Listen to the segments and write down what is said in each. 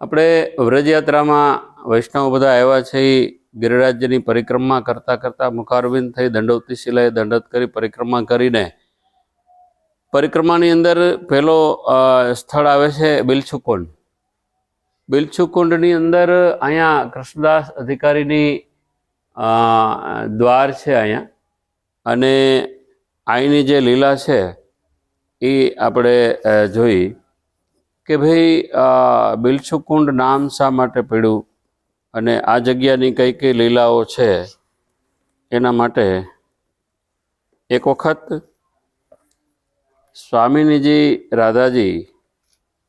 આપણે વ્રજયાત્રામાં વૈષ્ણવ બધા આવ્યા છે એ ગિરિરાજ્યની પરિક્રમા કરતા કરતા મુખારવિંદ થઈ દંડવતી શિલાએ દંડવત કરી પરિક્રમા કરીને પરિક્રમાની અંદર પહેલો સ્થળ આવે છે બિલછુકુંડ. બિલછુકુંડની અંદર અહીંયા કૃષ્ણદાસ અધિકારીની દ્વાર છે અહીંયા, અને અહીંની જે લીલા છે એ આપણે જોઈ કે ભાઈ બિલછુકુંડ નામ શા માટે પડ્યું અને આ જગ્યાની કઈ કઈ લીલાઓ છે એના માટે એક વખત સ્વામિનીજી રાધાજી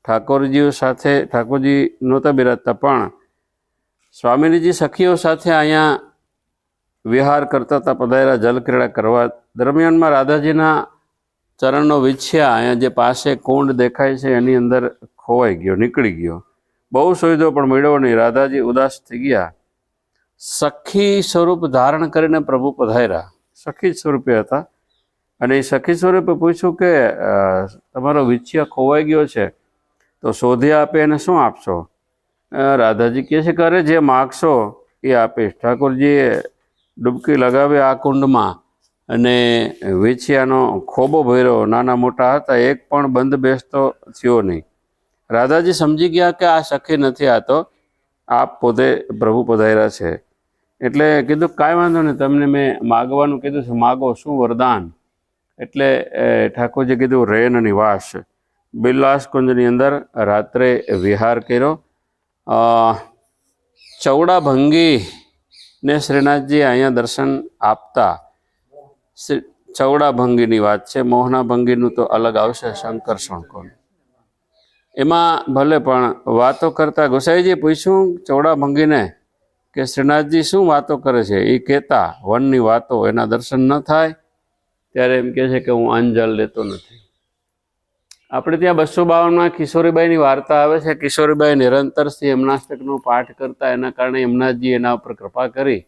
ઠાકોરજીઓ સાથે, ઠાકોરજી નહોતા બિરાજતા પણ સ્વામિનીજી સખીઓ સાથે અહીંયા વિહાર કરતા હતા, પધાર્યા જલક્રીડા કરવા. દરમિયાનમાં રાધાજીના ચરણનો વિછ્યા અહીંયા જે પાસે કુંડ દેખાય છે એની અંદર ખોવાઈ ગયો, નીકળી ગયો. બહુ શોધ્યો પણ મળ્યો નહીં. રાધાજી ઉદાસ થઈ ગયા. સખી સ્વરૂપ ધારણ કરીને પ્રભુ પધાર્યા. સખી સ્વરૂપે હતા અને એ સખી સ્વરૂપે પૂછ્યું કે તમારો વિછ્યા ખોવાઈ ગયો છે તો શોધી આપે એને શું આપશો? રાધાજી કહે છે કે અરે જે માગશો એ આપીશ. ઠાકોરજીએ ડૂબકી લગાવી આ કુંડમાં અને વિછિયાનો ખોબો ભર્યો. નાના મોટા હતા, એક પણ બંધ બેસતો થયો નહીં. રાધાજી સમજી ગયા કે આ સખી નથી, આ તો આપ પોતે પ્રભુ પધાર્યા છે. એટલે કીધું કાંઈ વાંધો નહીં, તમને મેં માગવાનું કીધું છે, માગો શું વરદાન. એટલે ઠાકોરજી કીધું રેન નિવાસ. બિલાસ કુંજની અંદર રાત્રે વિહાર કર્યો. ચૌડા ભંગી ને શ્રીનાથજી અહીંયા દર્શન આપતા. ચૌડા ભંગીની વાત છે, મોહના ભંગીનું તો અલગ આવશે, શંકર શણકોણ. એમાં ભલે પણ વાતો કરતા ગોસાઈજીએ પૂછ્યું ચૌડા ભંગીને કે શ્રીનાથજી શું વાતો કરે છે? એ કહેતા વનની વાતો, એના દર્શન ન થાય ત્યારે એમ કહે છે કે હું અંજલ લેતો નથી. આપણે ત્યાં 252માં કિશોરીબાઈની વાર્તા આવે છે. કિશોરીબાઈ નિરંતર શ્રી યમનાષ્ટકનો પાઠ કરતા, એના કારણે યમનાથજી એના ઉપર કૃપા કરી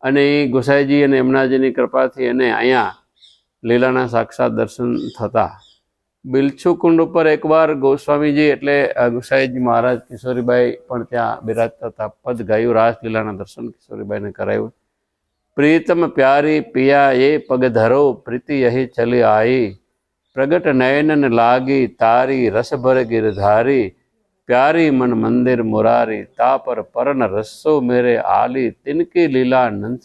અને એ ગોસાઈજી અને યમનાજીની કૃપાથી એને અહીંયા લીલાના સાક્ષાત દર્શન થતા. બિલછુકુંડ ઉપર એકવાર ગોસ્વામીજી એટલે ગોસાઈજી મહારાજ કિશોરીબાઈ પણ ત્યાં બિરાજતા હતા. પદ ગાયું, રાસલીલાના દર્શન કિશોરીબાઈને કરાયું. પ્રીતમ પ્યારી પિયા એ પગ ધરો, પ્રીતિ યહી ચલી આઈ, પ્રગટ નયનન લાગી તારી, રસ ભર ગિરધારી, प्यारी मन मंदिर मुरारी, ता पर परन रस्सो मेरे आली, तिनकी लीला नंस